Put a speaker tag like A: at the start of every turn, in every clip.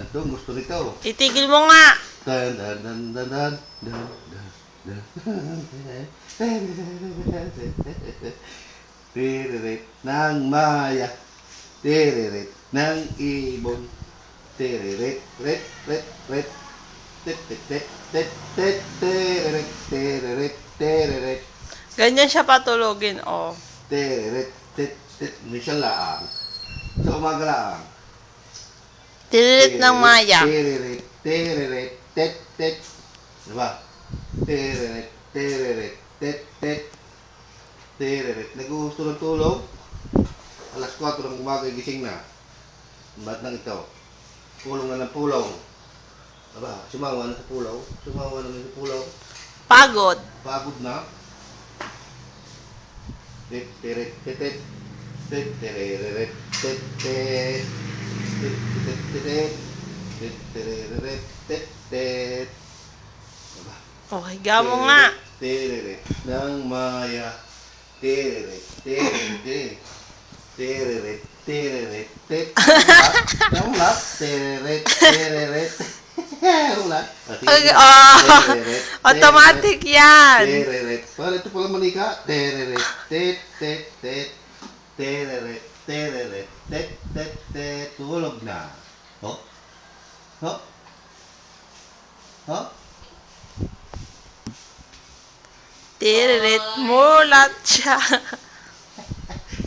A: Itong gusto nito.
B: Itigil mo nga.
A: Dan dan dan dan dan dan dan. Tiririt ng maya, tiririt ng ibon, tiririt, rit, rit, rit, tit, tit, tit, tit, tit, tiririt, tiririt, tiririt,
B: Ganyan siya patulogin, oh.
A: tiririt, tit, tit, minsan laang. Sa umaga laang.
B: Tiririt ng maya.
A: Tiririt, tiririt, tit, tit. Diba? Tiririt, tiririt, tit, tit. Tiririt. Nagugusto ng tulog. Alas 4 ng umaga gising na. Ba't nang ito? Pulong na ng pulong. Aba, sumawa na sa pulong. Sumawa na sa pulong.
B: Pagod.
A: Pagod na. Tit, tirit, titit. Tit, tiririt, tit, tit. Tit, tit, titit. Tit, tiririt, tit, tit. Aba.
B: Oh, higa mo nga.
A: Tiririt ng maya. Tiririt, tiririt. Tiririt, tiririt, tit. Ulat. Tiririt, tiririt. Ulat.
B: Automatic yan.
A: Tiririt. Para ito pala manika. Tiririt, tit, tit, tit. Tiririt, tiririt, tit, tit, tit. Tulog na. Oh? Oh? Oh?
B: Tiririt, mulat siya.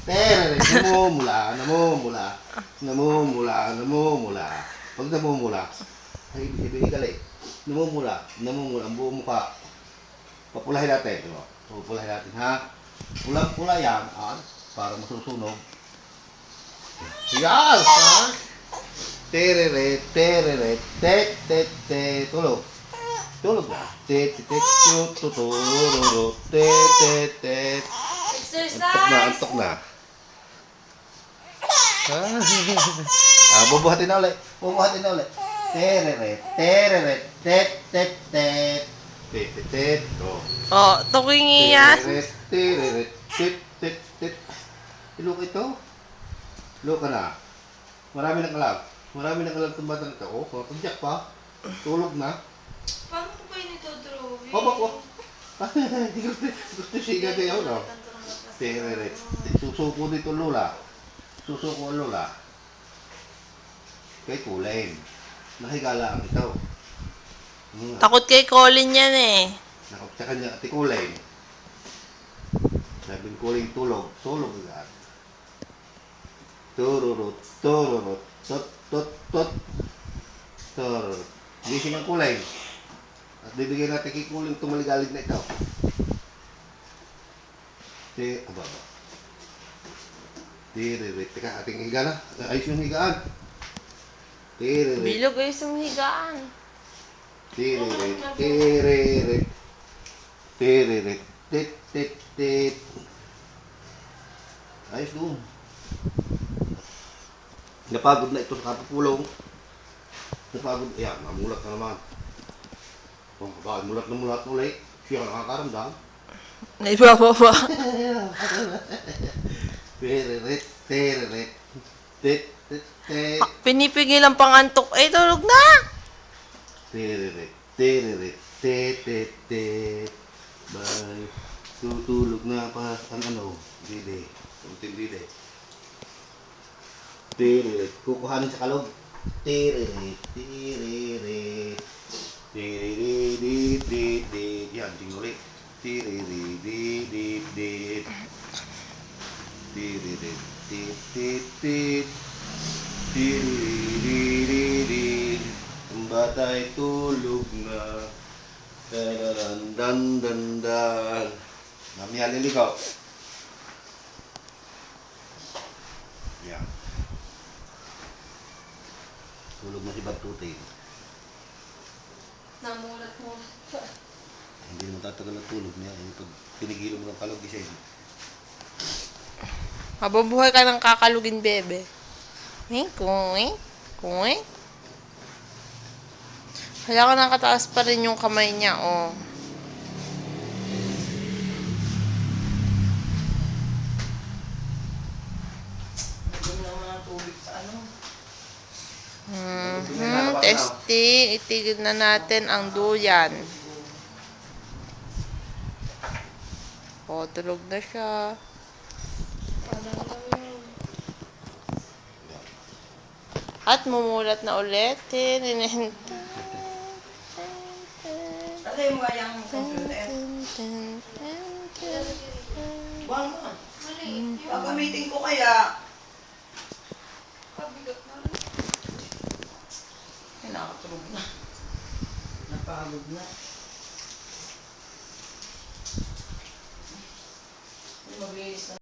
A: Tiririt, namumula, namumula. Namumula, namumula. Pag namumula, ay ibig galing. Namumula, namumula. Ang buong mukha. Papulahin natin. Diba? Papulahin natin, ha? Pulang-pula yan, ha? Para masusunog. Yan! Ha? Tiririt, tiririt, tet, tet, tet. Tulog. Tulog na. Tet, tet, tet, tuturo, tet, tet, tet. Antok na. Bubuhatin na ulit. Bubuhatin na ulit. Tiririt, tiririt, tet, tet, tet. Tet, tet, tet.
B: Oh, tuwingi yan.
A: Tiririt, tiririt, tet, tet, tet. Ilok ito. Ilok ka na. Marami ng alam. Marami ng alam itong batang ito. Oh, pagjack pa. Tulog na.
C: Paano ko pa yun ito, drawing?
A: Oh, bako. Gusto siya kayo, no? Tiririt. Susuko dito, Lola. Susuko ang Lola. Kay Kulay. Nahiga lang ito.
B: Takot kay Colin yan eh.
A: Nakap sa kanya, Ate Kulay. Sabi ko Kulay tulog. Tulog agad. Tururut, tururut, tot, tot, tot. Tururut. Gising ang Kulay. At bibigyan natin kay Kulay itong maligalig na ito. Aba. Tiririt. Teka, ating higa na. Ayos yung higaan. Tiririt.
B: Bilog ay sumigaan.
A: Tiririt. Tiririt. Tiririt. Tit, tit, tit. Ayos doon. Napagod na ito sa kapapulong. Napagod. Ayan, namulat na naman. Oh, bakit mulat na mulat ulit? Siya nakakaramdam.
B: Naibababa.
A: Tiririt. Tiririt. Tit, tit, tit.
B: Pinipigil ang pangantok. Eh, tulog na.
A: Tiririt. Tiririt. Tit, tit, tit. Bye. Tutulog na pa ang ano. Dide. Kunting dide. Tiririt. Kukuhanin sa kalog. Tiririt. Tiririt. Tiririt. Tiririt. Yan, tinguli. Tiririt. Tiririt. Tiririt. Tiririt. Tiririt. Ang bata'y tulog na. Dan dan dan dan. Mami haliligaw. Yan. Tulog na si Batutin.
C: Namulat mo.
A: Hindi naman tatagal ang tulog niya. Pag pinigilan mo ng kalog gising.
B: Mabubuhay ka ng kakalugin, bebe. Kuy. Kuy. Kailangan nakataas pa rin yung kamay niya, oh. Estin, itigil na natin ang duyan. O, tulog na siya. At mumulat na ulit.
D: Tatay mo kaya ang computer. Buwan mo.
C: Mali.
D: Gagamitin ko kaya.
C: Pabigat na rin.
D: Ay, nakatulog na. Napagod na. Maglinis na.